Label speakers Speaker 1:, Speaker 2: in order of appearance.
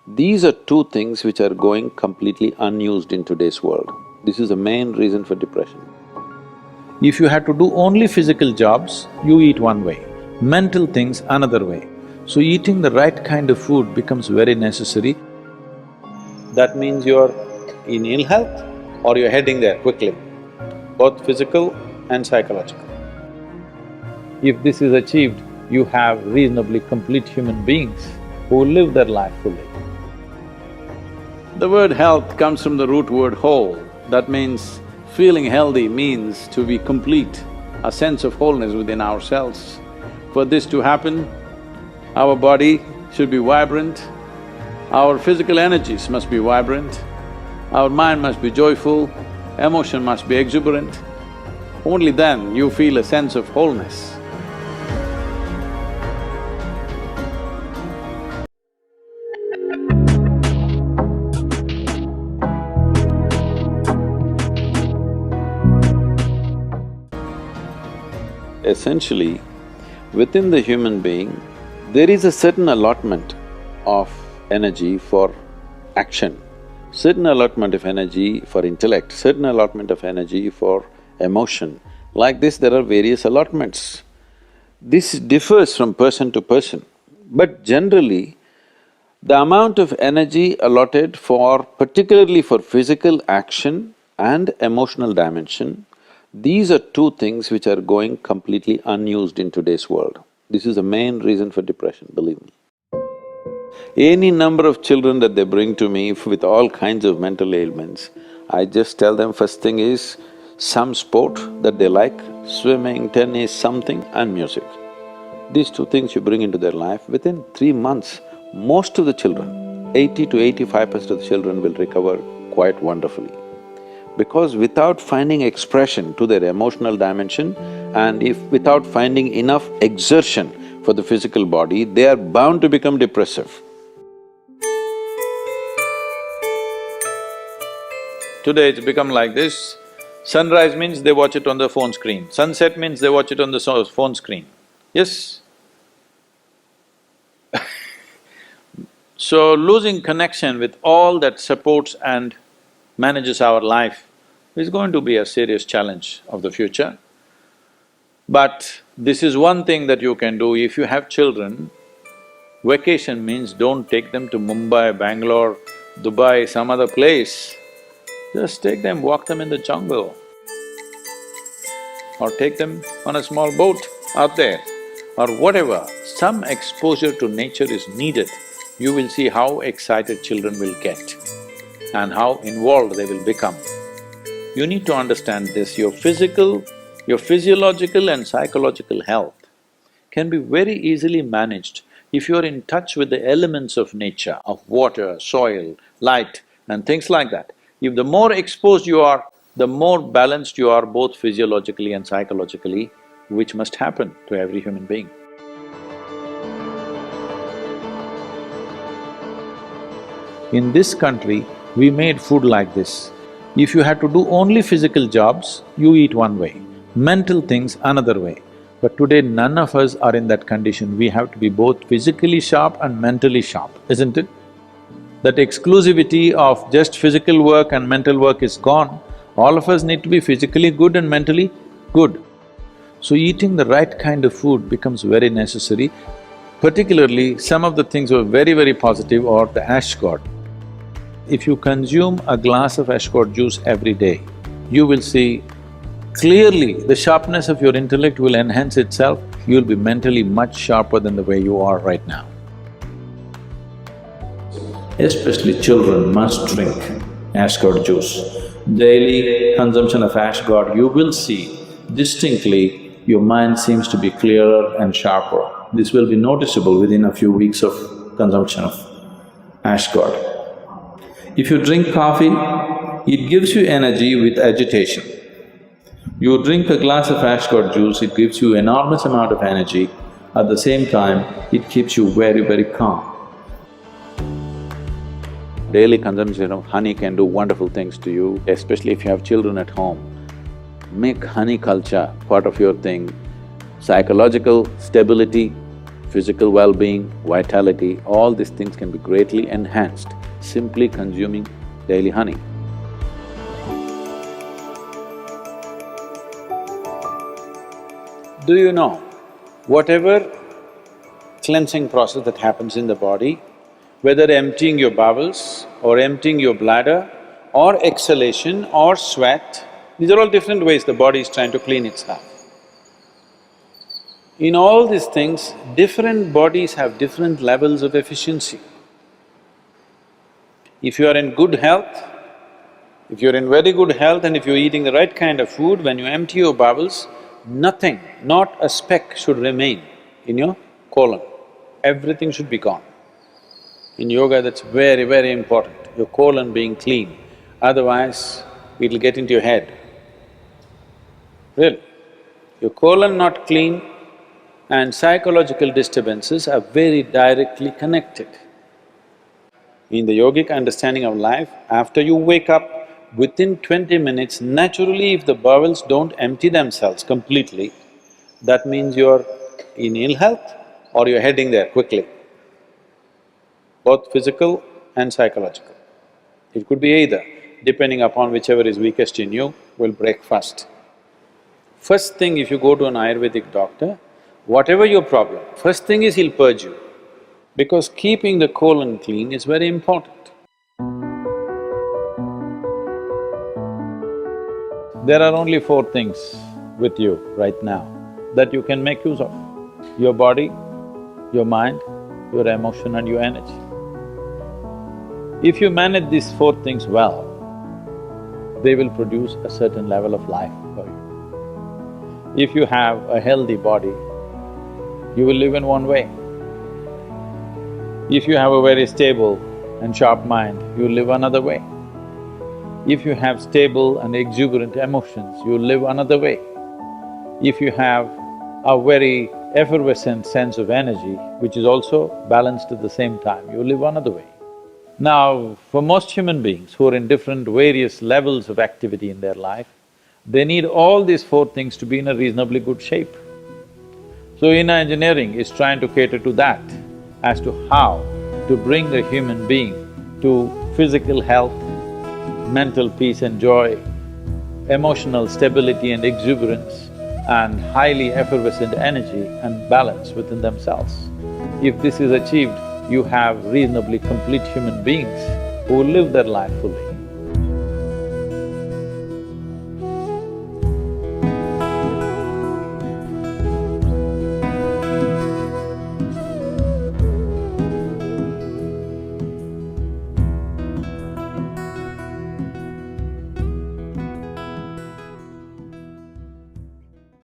Speaker 1: These are two things which are going completely unused in today's world. This is the main reason for depression.
Speaker 2: If you had to do only physical jobs, you eat one way, mental things another way. So eating the right kind of food becomes very necessary.
Speaker 1: That means you're in ill health or you're heading there quickly, both physical and psychological.
Speaker 2: If this is achieved, you have reasonably complete human beings who live their life fully.
Speaker 1: The word health comes from the root word whole. That means feeling healthy means to be complete, a sense of wholeness within ourselves. For this to happen, our body should be vibrant, our physical energies must be vibrant, our mind must be joyful, emotion must be exuberant. Only then you feel a sense of wholeness. Essentially, within the human being, there is a certain allotment of energy for action, certain allotment of energy for intellect, certain allotment of energy for emotion. Like this, there are various allotments. This differs from person to person, but generally, the amount of energy allotted for… particularly for physical action and emotional dimension, these are two things which are going completely unused in today's world. This is the main reason for depression, believe me. Any number of children that they bring to me with all kinds of mental ailments, I just tell them first thing is some sport that they like, swimming, tennis, something, and music. These two things you bring into their life, within 3 months, most of the children, 80 to 85% of the children will recover quite wonderfully. Because without finding expression to their emotional dimension and if without finding enough exertion for the physical body, they are bound to become depressive. Today it's become like this, sunrise means they watch it on the phone screen, sunset means they watch it on the phone screen, yes? So losing connection with all that supports and manages our life is going to be a serious challenge of the future. But this is one thing that you can do. If you have children, vacation means don't take them to Mumbai, Bangalore, Dubai, some other place. Just take them, walk them in the jungle. Or take them on a small boat out there, or whatever. Some exposure to nature is needed. You will see how excited children will get and how involved they will become. You need to understand this, your physiological and psychological health can be very easily managed if you're in touch with the elements of nature, of water, soil, light and things like that. If the more exposed you are, the more balanced you are both physiologically and psychologically, which must happen to every human being.
Speaker 2: In this country, we made food like this. If you had to do only physical jobs, you eat one way, mental things another way. But today none of us are in that condition, we have to be both physically sharp and mentally sharp, isn't it? That exclusivity of just physical work and mental work is gone. All of us need to be physically good and mentally good. So eating the right kind of food becomes very necessary. Particularly, some of the things were very positive are the ash god. If you consume a glass of ash god juice every day, you will see clearly the sharpness of your intellect will enhance itself, you'll be mentally much sharper than the way you are right now. Especially children must drink ash god juice. Daily consumption of ash god, you will see distinctly your mind seems to be clearer and sharper. This will be noticeable within a few weeks of consumption of ash god. If you drink coffee, it gives you energy with agitation. You drink a glass of ash god juice, it gives you enormous amount of energy. At the same time, it keeps you very calm.
Speaker 1: Daily consumption of honey can do wonderful things to you, especially if you have children at home. Make honey culture part of your thing. Psychological stability, physical well-being, vitality, all these things can be greatly enhanced simply consuming daily honey. Do you know, whatever cleansing process that happens in the body, whether emptying your bowels or emptying your bladder or exhalation or sweat, these are all different ways the body is trying to clean itself. In all these things, different bodies have different levels of efficiency. If you are in good health, if you're in very good health and if you're eating the right kind of food, when you empty your bowels, nothing, not a speck should remain in your colon. Everything should be gone. In yoga, that's very, very important, your colon being clean, otherwise it'll get into your head. Really, your colon not clean and psychological disturbances are very directly connected. In the yogic understanding of life, after you wake up, within 20 minutes, naturally if the bowels don't empty themselves completely, that means you're in ill health or you're heading there quickly, both physical and psychological. It could be either, depending upon whichever is weakest in you, will break first. First thing, if you go to an Ayurvedic doctor, whatever your problem, first thing is he'll purge you, because keeping the colon clean is very important. There are only four things with you right now that you can make use of: your body, your mind, your emotion and your energy. If you manage these four things well, they will produce a certain level of life for you. If you have a healthy body, you will live in one way. If you have a very stable and sharp mind, you will live another way. If you have stable and exuberant emotions, you will live another way. If you have a very effervescent sense of energy, which is also balanced at the same time, you will live another way. Now, for most human beings who are in different various levels of activity in their life, they need all these four things to be in a reasonably good shape. So inner engineering is trying to cater to that, as to how to bring the human being to physical health, mental peace and joy, emotional stability and exuberance, and highly effervescent energy and balance within themselves. If this is achieved, you have reasonably complete human beings who will live their life fully.